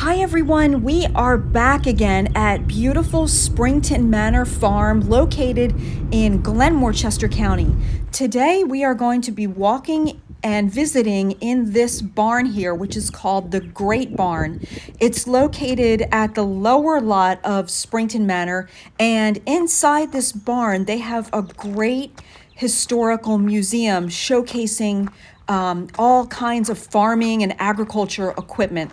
Hi everyone, we are back again at beautiful Springton Manor Farm located in Glenmore, Chester County. Today we are going to be walking and visiting in this barn here, which is called the Great Barn. It's located at the lower lot of Springton Manor, and inside this barn they have a great historical museum showcasing all kinds of farming and agriculture equipment.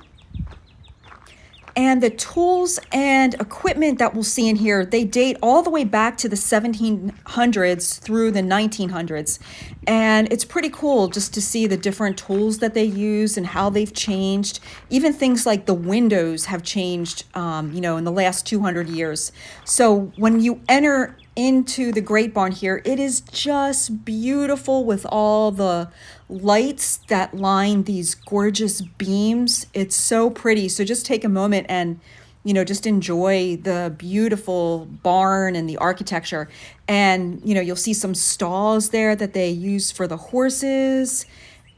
And the tools and equipment that we'll see in here, they date all the way back to the 1700s through the 1900s. And it's pretty cool just to see the different tools that they use and how they've changed. Even things like the windows have changed, in the last 200 years. So when you enter into the Great Barn here, it is just beautiful with all the lights that line these gorgeous beams. It's so pretty. So just take a moment and just enjoy the beautiful barn and the architecture. And you'll see some stalls there that they use for the horses.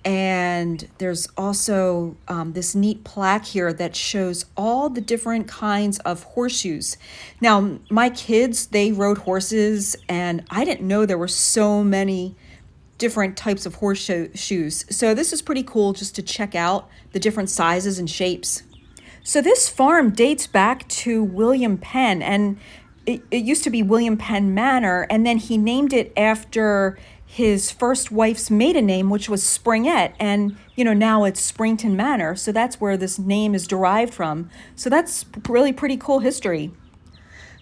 And there's also this neat plaque here that shows all the different kinds of horseshoes. Now, my kids, they rode horses, and I didn't know there were so many different types of horseshoes. So this is pretty cool just to check out the different sizes and shapes. So this farm dates back to William Penn, and it used to be William Penn Manor, and then he named it after his first wife's maiden name, which was Springett, and now it's Springton Manor, so that's where this name is derived from. So that's really pretty cool history.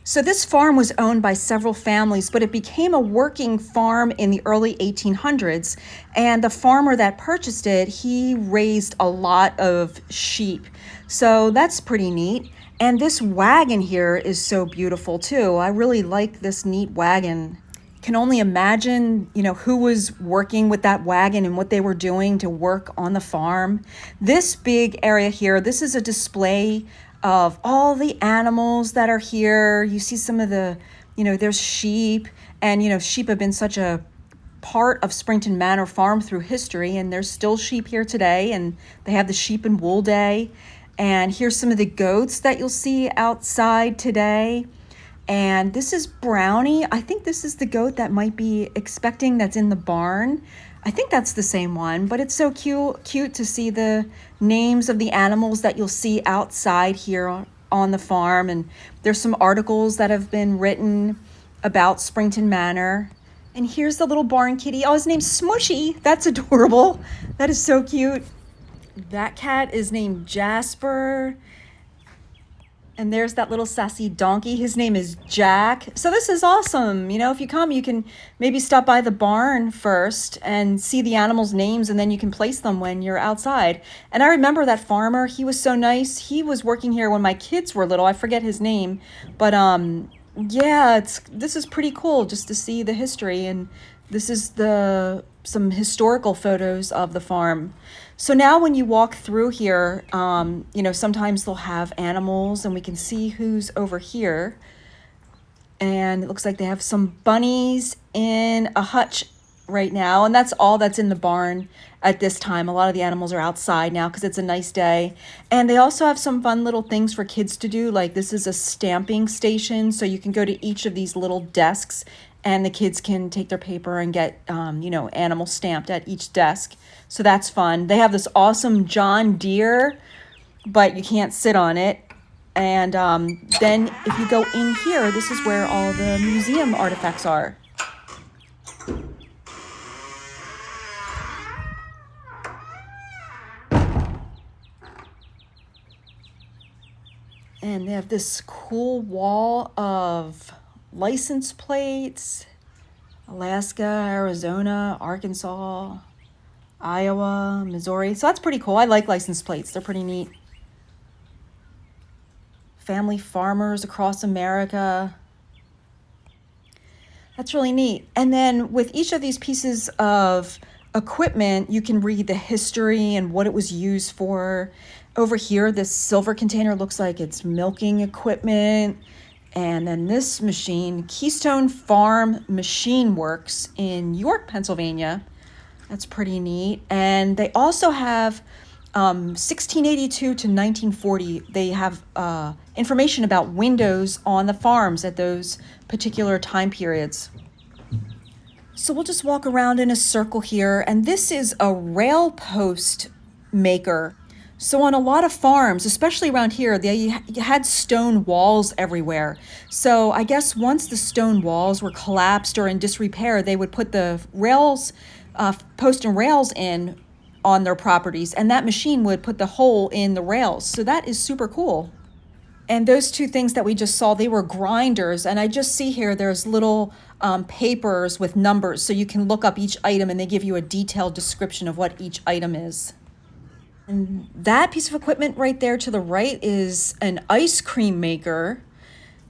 So this farm was owned by several families, but it became a working farm in the early 1800s, and the farmer that purchased it, he raised a lot of sheep. So that's pretty neat. And this wagon here is so beautiful too. I really like this neat wagon. Can only imagine, who was working with that wagon and what they were doing to work on the farm. This big area here, this is a display of all the animals that are here. You see some of the, there's sheep, and, sheep have been such a part of Springton Manor Farm through history, and there's still sheep here today, and they have the Sheep and Wool Day. And here's some of the goats that you'll see outside today. And this is Brownie. I think this is the goat that might be expecting that's in the barn. I think that's the same one, but it's so cute to see the names of the animals that you'll see outside here on the farm. And there's some articles that have been written about Springton Manor. And here's the little barn kitty. Oh, his name's Smushy. That's adorable. That is so cute. That cat is named Jasper. And there's that little sassy donkey. His name is Jack. So this is awesome. If you come, you can maybe stop by the barn first and see the animals' names, and then you can place them when you're outside. And I remember that farmer. He was so nice. He was working here when my kids were little. I forget his name. But this is pretty cool just to see the history. And this is some historical photos of the farm. So now when you walk through here, sometimes they'll have animals, and we can see who's over here. And it looks like they have some bunnies in a hutch right now, and that's all that's in the barn at this time. A lot of the animals are outside now because it's a nice day. And they also have some fun little things for kids to do, like this is a stamping station, so you can go to each of these little desks, and the kids can take their paper and get, animals stamped at each desk. So that's fun. They have this awesome John Deere, but you can't sit on it. And then if you go in here, this is where all the museum artifacts are. And they have this cool wall of license plates: Alaska, Arizona, Arkansas, Iowa, Missouri. So that's pretty cool. I like license plates. They're pretty neat. Family farmers across America. That's really neat. And then with each of these pieces of equipment, you can read the history and what it was used for. Over here, this silver container looks like it's milking equipment. And then this machine, Keystone Farm Machine Works in York, Pennsylvania. That's pretty neat. And they also have 1682 to 1940, they have information about windows on the farms at those particular time periods. So we'll just walk around in a circle here, and this is a rail post maker. So on a lot of farms, especially around here, they had stone walls everywhere. So I guess once the stone walls were collapsed or in disrepair, they would put the rails, post and rails in on their properties, and that machine would put the hole in the rails. So that is super cool. And those two things that we just saw, they were grinders. And I just see here there's little papers with numbers, so you can look up each item and they give you a detailed description of what each item is. And that piece of equipment right there to the right is an ice cream maker.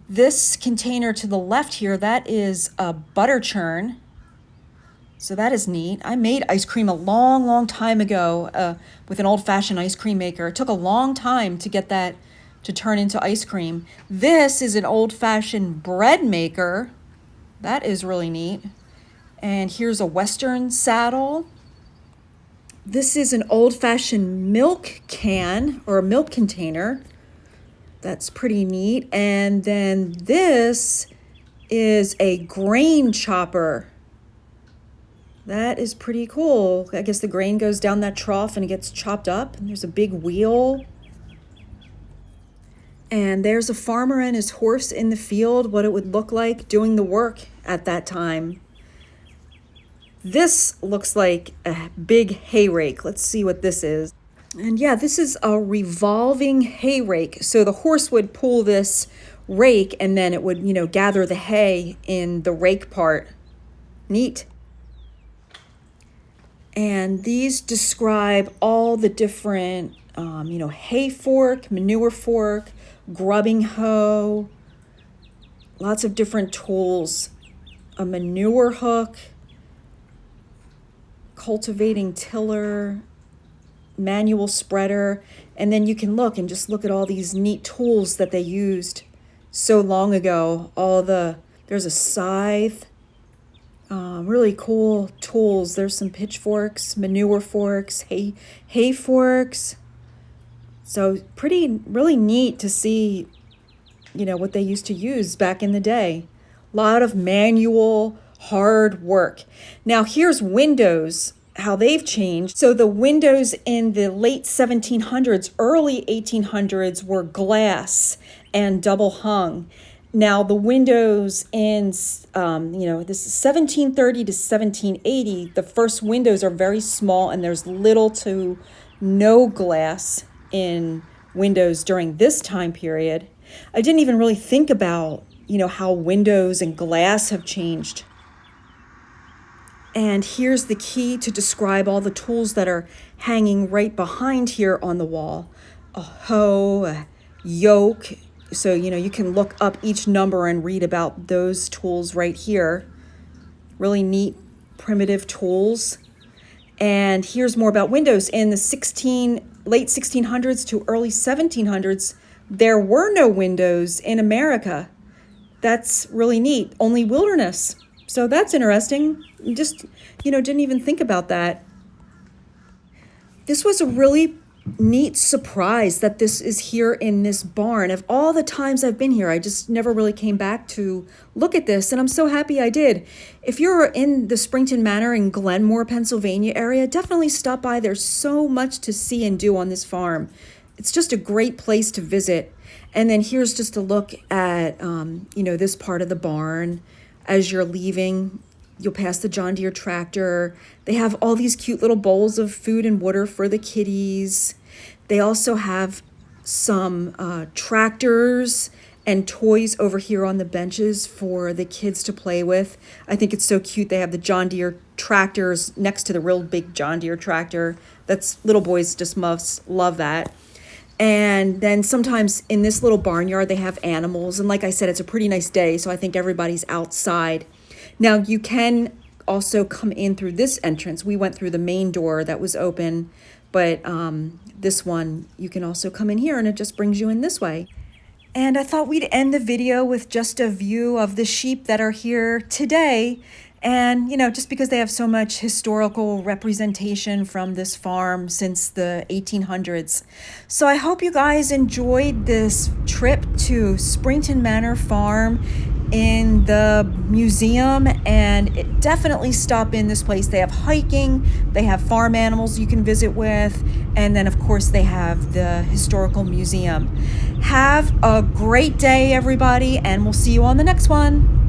This container to the left here, that is a butter churn. So that is neat. I made ice cream a long, long time ago with an old-fashioned ice cream maker. It took a long time to get that to turn into ice cream. This is an old-fashioned bread maker. That is really neat. And here's a Western saddle. This is an old-fashioned milk can or a milk container. That's pretty neat. And then this is a grain chopper. That is pretty cool. I guess the grain goes down that trough and it gets chopped up. And there's a big wheel. And there's a farmer and his horse in the field, what it would look like doing the work at that time. This looks like a big hay rake. Let's see what this is. And yeah, this is a revolving hay rake. So the horse would pull this rake and then it would, gather the hay in the rake part. Neat. And these describe all the different, hay fork, manure fork, grubbing hoe, lots of different tools, a manure hook, cultivating tiller, manual spreader, and then you can look at all these neat tools that they used so long ago. There's a scythe, really cool tools. There's some pitchforks, manure forks, hay forks. So really neat to see, what they used to use back in the day. A lot of manual, hard work. Now here's windows, how they've changed. So the windows in the late 1700s, early 1800s were glass and double hung. Now the windows in, this is 1730 to 1780, the first windows are very small and there's little to no glass in windows during this time period. I didn't even really think about, how windows and glass have changed. And here's the key to describe all the tools that are hanging right behind here on the wall. A hoe, a yoke. So, you can look up each number and read about those tools right here. Really neat, primitive tools. And here's more about windows. In the late 1600s to early 1700s, there were no windows in America. That's really neat. Only wilderness. So that's interesting. Just, didn't even think about that. This was a really neat surprise that this is here in this barn. Of all the times I've been here, I just never really came back to look at this, and I'm so happy I did. If you're in the Springton Manor in Glenmore, Pennsylvania area, definitely stop by. There's so much to see and do on this farm. It's just a great place to visit. And then here's just a look at, this part of the barn. As you're leaving, you'll pass the John Deere tractor. They have all these cute little bowls of food and water for the kitties. They also have some tractors and toys over here on the benches for the kids to play with. I think it's so cute. They have the John Deere tractors next to the real big John Deere tractor. Little boys just must love that. And then sometimes in this little barnyard, they have animals. And like I said, it's a pretty nice day, so I think everybody's outside. Now, you can also come in through this entrance. We went through the main door that was open, but this one, you can also come in here and it just brings you in this way. And I thought we'd end the video with just a view of the sheep that are here today. And, just because they have so much historical representation from this farm since the 1800s. So I hope you guys enjoyed this trip to Springton Manor Farm in the museum, and definitely stop in this place. They have hiking, they have farm animals you can visit with, and then of course they have the historical museum. Have a great day, everybody, and we'll see you on the next one.